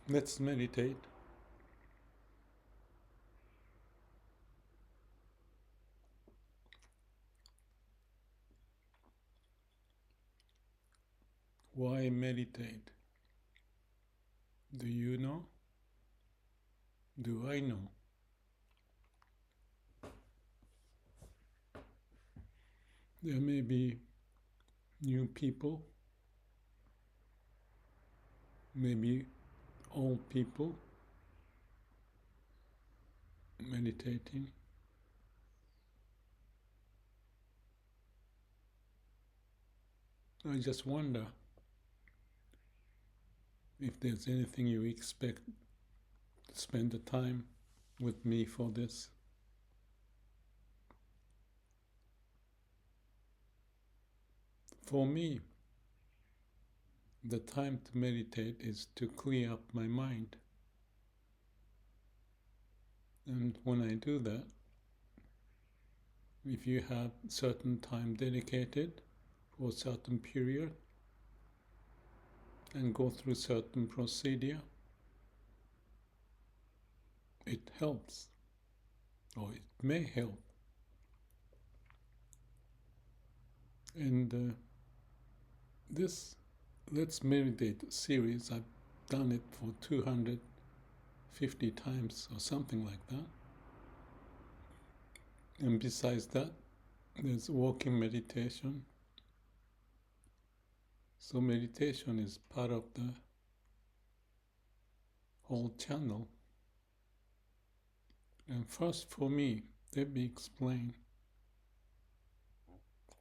Let's meditate. Why meditate? Do you know? Do I know? There may be new people, maybe old people meditating. I just wonder if there's anything you expect to spend the time with me for this. For me, the time to meditate is to clear up my mind. And when I do that, if you have certain time dedicated for a certain period and go through certain procedure, it helps, or it may help. And this Let's Meditate series, I've done it for 250 times or something like that. And besides that, there's walking meditation. So meditation is part of the whole channel. And first, for me, let me explain.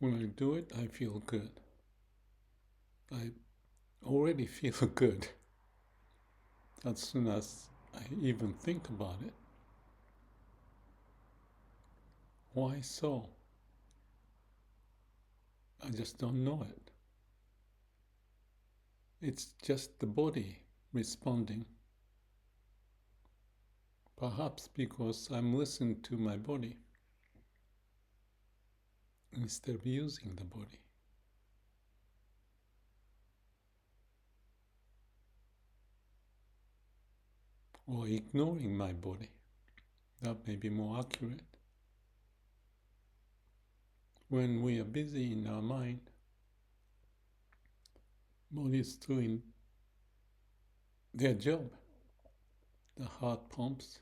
When I do it, I feel good. I already feel good as soon as I even think about it. Why so? I just don't know it. It's just the body responding. Perhaps because I'm listening to my body instead of using the body. Or ignoring my body. That may be more accurate. When we are busy in our mind, body is doing their job. The heart pumps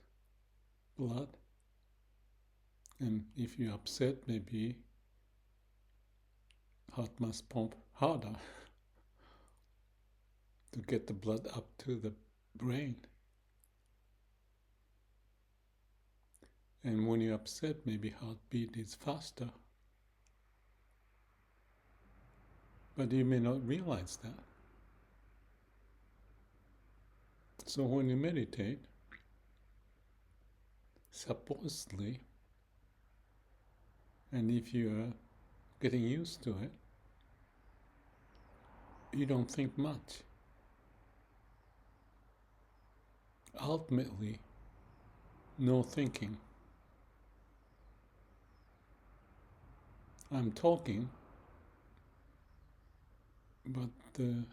blood, and if you're upset, maybe heart must pump harder to get the blood up to the brain. And when you're upset, maybe heartbeat is faster. But you may not realize that. So when you meditate, supposedly, and if you're getting used to it, you don't think much. Ultimately, no thinking. I'm talking, but the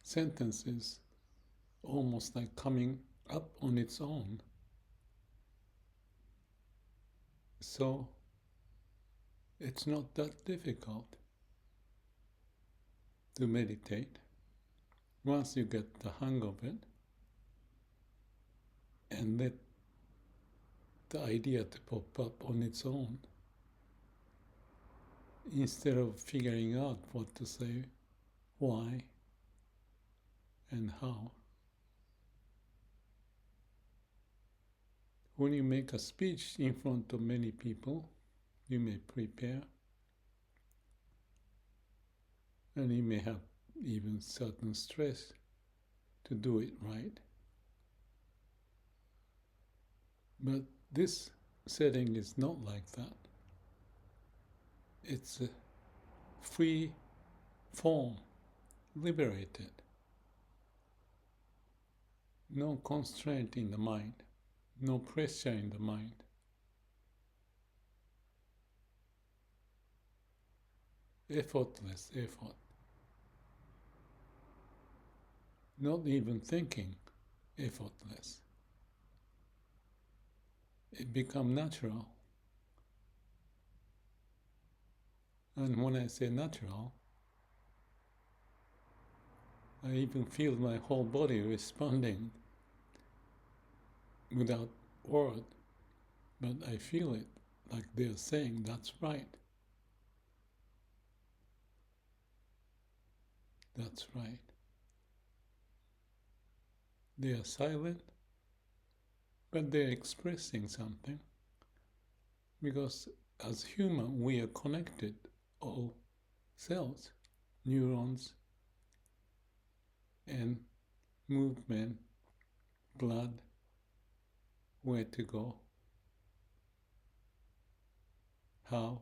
sentence is almost like coming up on its own. So it's not that difficult to meditate once you get the hang of it and let the idea to pop up on its own instead of figuring out what to say, why, and how. When you make a speech in front of many people, you may prepare, and you may have even certain stress to do it right. But this setting is not like that. It's a free form, liberated. No constraint in the mind, no pressure in the mind. Effortless effort. Not even thinking effortless. It becomes natural. And when I say natural, I even feel my whole body responding without word, but I feel it like they're saying, that's right, that's right. They are silent, but they're expressing something because as human we are connected, all cells, neurons, and movement, blood, where to go, how,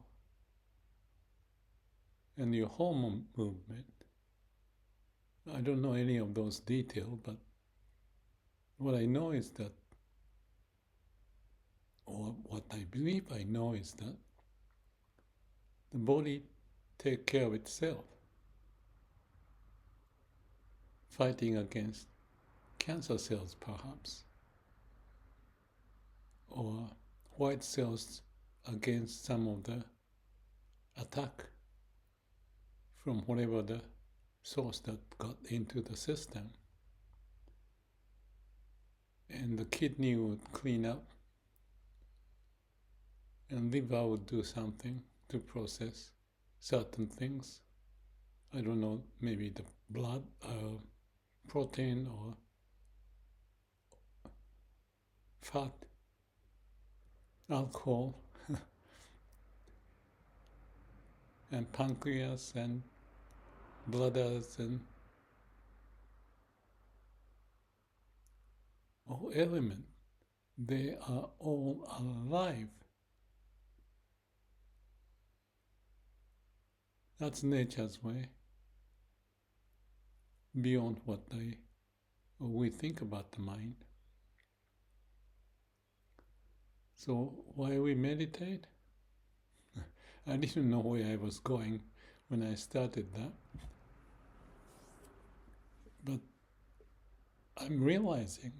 and your hormone movement. I don't know any of those details, but what I know is that, or what I believe I know is that the body takes care of itself, fighting against cancer cells perhaps, or white cells against some of the attack from whatever the source that got into the system. And the kidney would clean up, and liver would do something to process certain things. I don't know, maybe the blood, protein or fat, alcohol, and pancreas and bladders and all elements. They are all alive. That's nature's way, beyond what we think about the mind. So why we meditate? I didn't know where I was going when I started that. But I'm realizing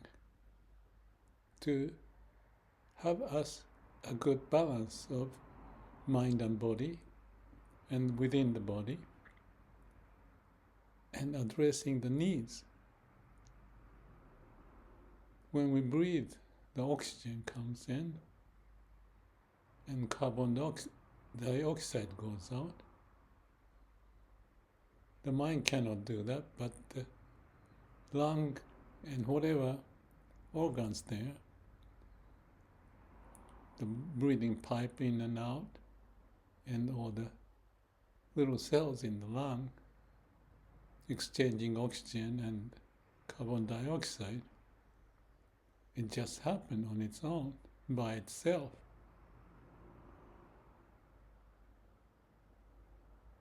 to have us a good balance of mind and body and within the body, and addressing the needs. When we breathe, the oxygen comes in and carbon dioxide goes out. The mind cannot do that, but the lung and whatever organs there, the breathing pipe in and out, and all the little cells in the lung exchanging oxygen and carbon dioxide, it just happened on its own, by itself.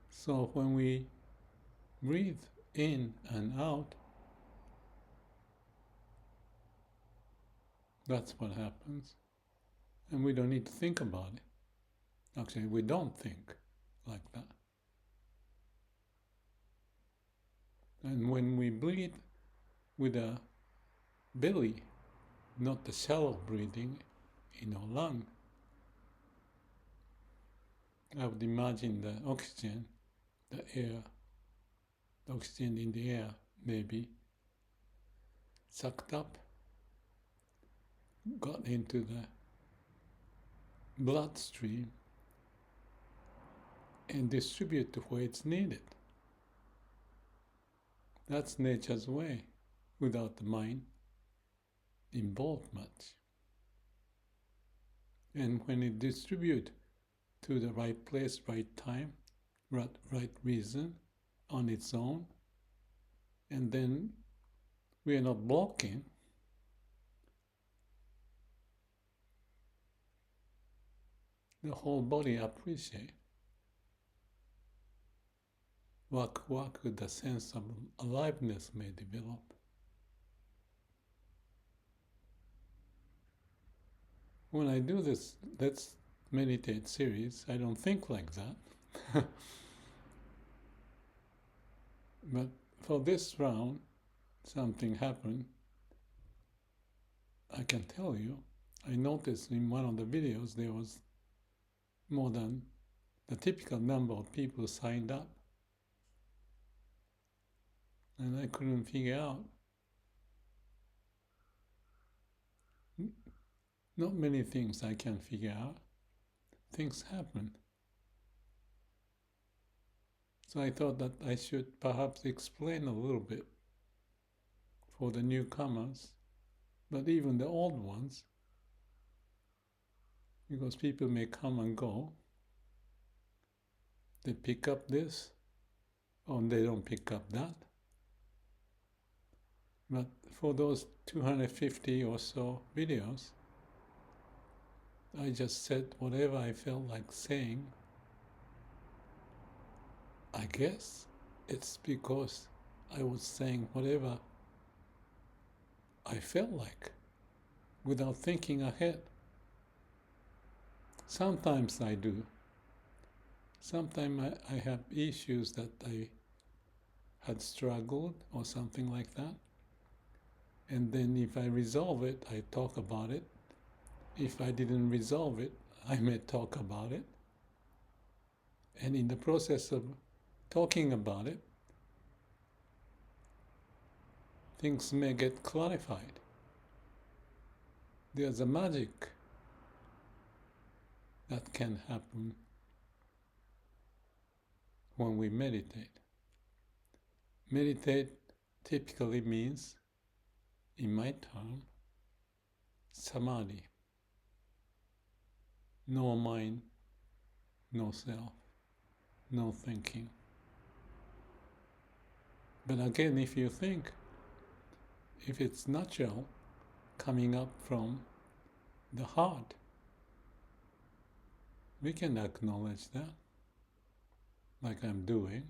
So when we breathe in and out, that's what happens. And we don't need to think about it. Actually, we don't think like that. And when we breathe with a belly, not the shallow breathing in our lung, I would imagine the oxygen, the air, the oxygen in the air may be sucked up, got into the bloodstream, and distributed to where it's needed. That's nature's way, without the mind involved much. And when it distributes to the right place, right time, right reason, on its own, and then we are not blocking, the whole body appreciates. Work with the sense of aliveness may develop. When I do this Let's Meditate series, I don't think like that. But for this round, something happened I can tell you, I noticed in one of the videos there was more than the typical number of people signed up. And I couldn't figure out. Not many things I can figure out. Things happen. So I thought that I should perhaps explain a little bit for the newcomers, but even the old ones, because people may come and go. They pick up this, or they don't pick up that. But for those 250 or so videos, I just said whatever I felt like saying. I guess it's because I was saying whatever I felt like without thinking ahead. Sometimes I do. Sometimes I have issues that I had struggled or something like that. And then if I resolve it, I talk about it. If I didn't resolve it, I may talk about it. And in the process of talking about it, things may get clarified. There's a magic that can happen when we meditate. Meditate typically means, in my term, samadhi. No mind, no self, no thinking. But again, if you think, if it's natural, coming up from the heart, we can acknowledge that, like I'm doing.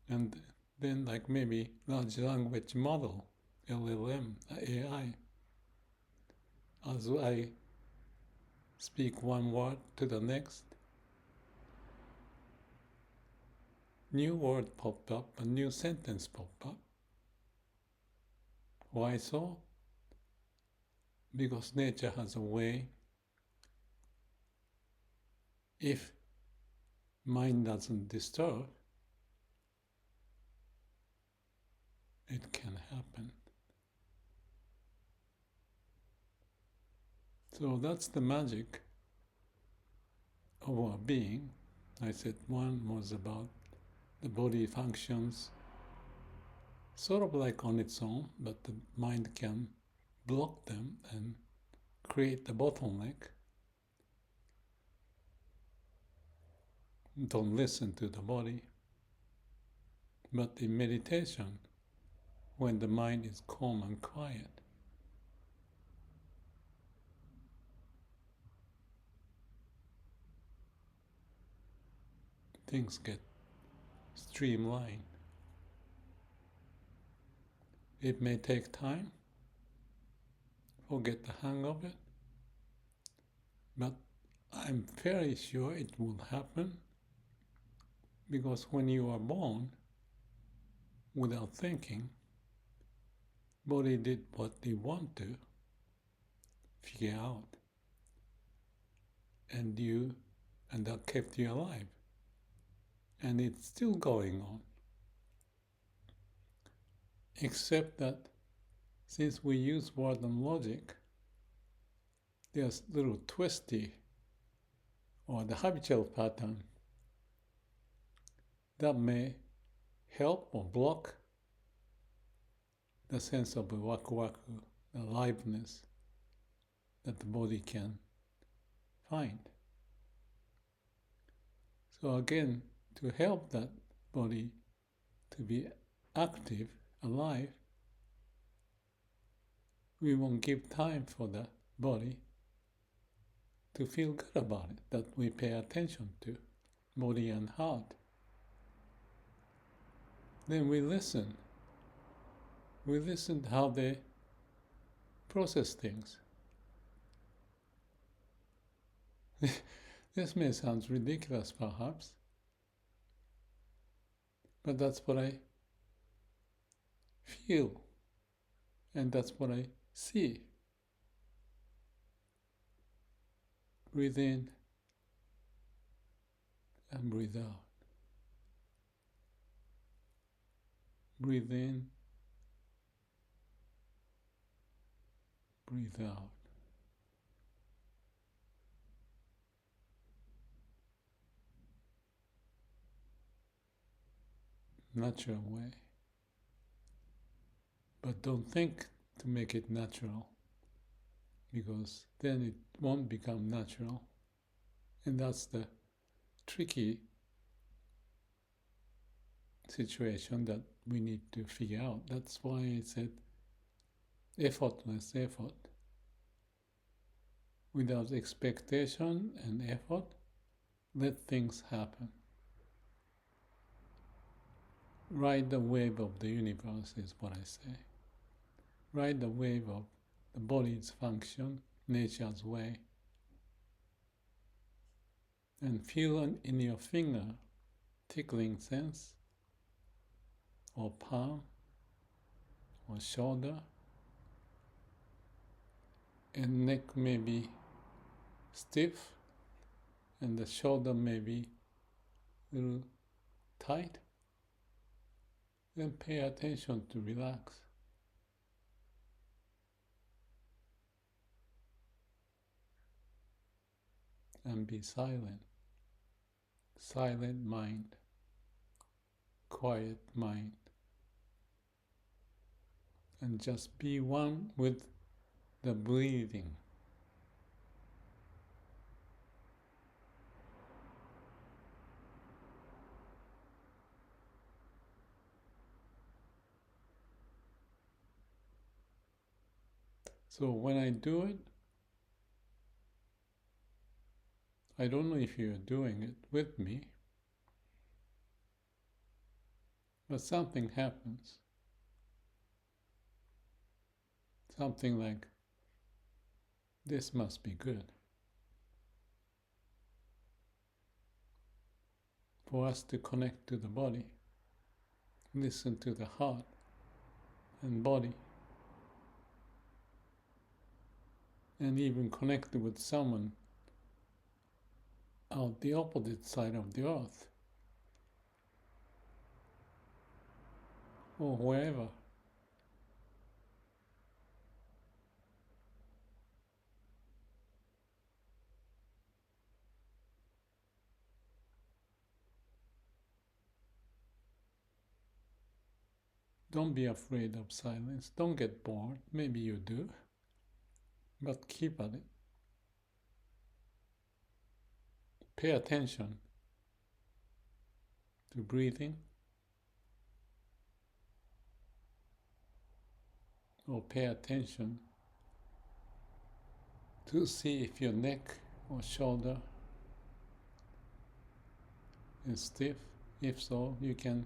And then like maybe large language model, LLM, AI, as I speak one word to the next, new word popped up, a new sentence popped up. Why so? Because nature has a way, if mind doesn't disturb, it can happen. So that's the magic of our being. I said one was about the body functions sort of like on its own, but the mind can block them and create the bottleneck. Don't listen to the body. But in meditation, when the mind is calm and quiet, things get streamlined. It may take time, get the hang of it, but I'm fairly sure it will happen, because when you are born without thinking, body did what they want to figure out, and that kept you alive, and it's still going on. Except that since we use word and logic, there's little twisty or the habitual pattern that may help or block the sense of waku-waku, the aliveness that the body can find. So again, to help that body to be active, alive, we won't give time for the body to feel good about it, that we pay attention to, body and heart. Then we listen. We listen to how they process things. This may sound ridiculous perhaps, but that's what I feel And that's what I see. Breathe in and breathe out. Breathe in, breathe out. Natural way. But don't think to make it natural, because then it won't become natural. And that's the tricky situation that we need to figure out. That's why I said effortless effort. Without expectation and effort, let things happen. Ride the wave of the universe is what I say. Ride the wave of the body's function, nature's way. And feel in your finger tickling sense, or palm, or shoulder, and neck may be stiff, and the shoulder may be a little tight. Then pay attention to relax. And be silent. Silent mind. Quiet mind. And just be one with the breathing. So when I do it, I don't know if you're doing it with me, but something happens. Something like, this must be good. For us to connect to the body, listen to the heart and body, and even connect with someone out the opposite side of the earth, or wherever. Don't be afraid of silence. Don't get bored. Maybe you do, but keep at it. Pay attention to breathing, or pay attention to see if your neck or shoulder is stiff. If so, you can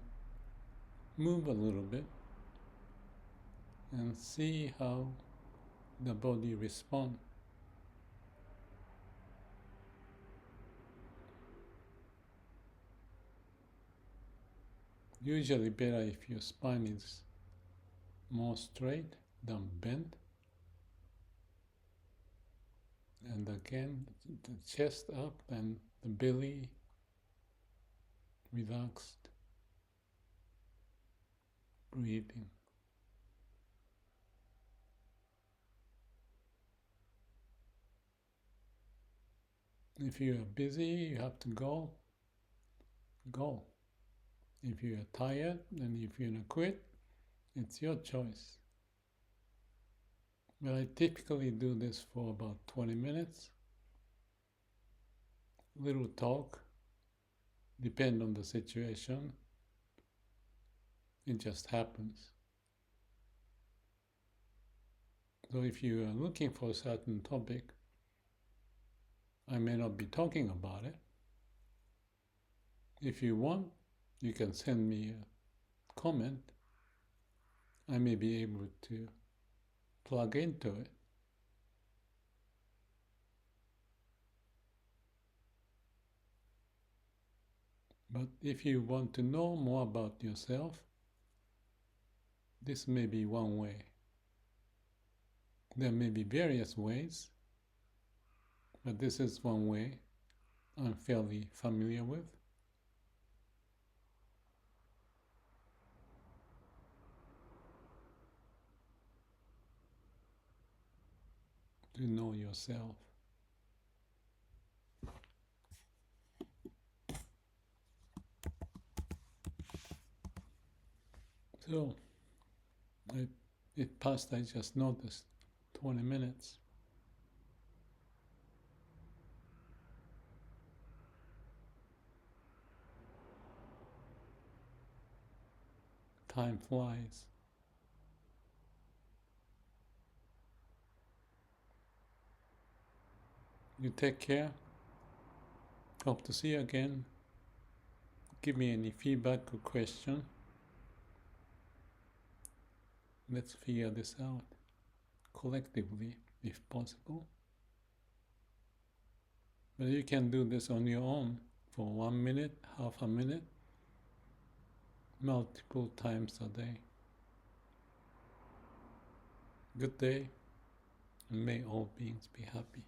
move a little bit and see how the body responds. Usually better if your spine is more straight than bent. And again, the chest up and the belly relaxed. Breathing. If you are busy, you have to go. Go. If you are tired and if you're gonna quit, it's your choice. But I typically do this for about 20 minutes. Little talk, depend on the situation. It just happens. So if you are looking for a certain topic, I may not be talking about it. If you want, you can send me a comment. I may be able to plug into it. But if you want to know more about yourself, this may be one way. There may be various ways, but this is one way I'm fairly familiar with. To know yourself. So, it passed, I just noticed, 20 minutes. Time flies. You take care. Hope to see you again. Give me any feedback or question. Let's figure this out collectively, if possible. But you can do this on your own for 1 minute, half a minute, multiple times a day. Good day, and may all beings be happy.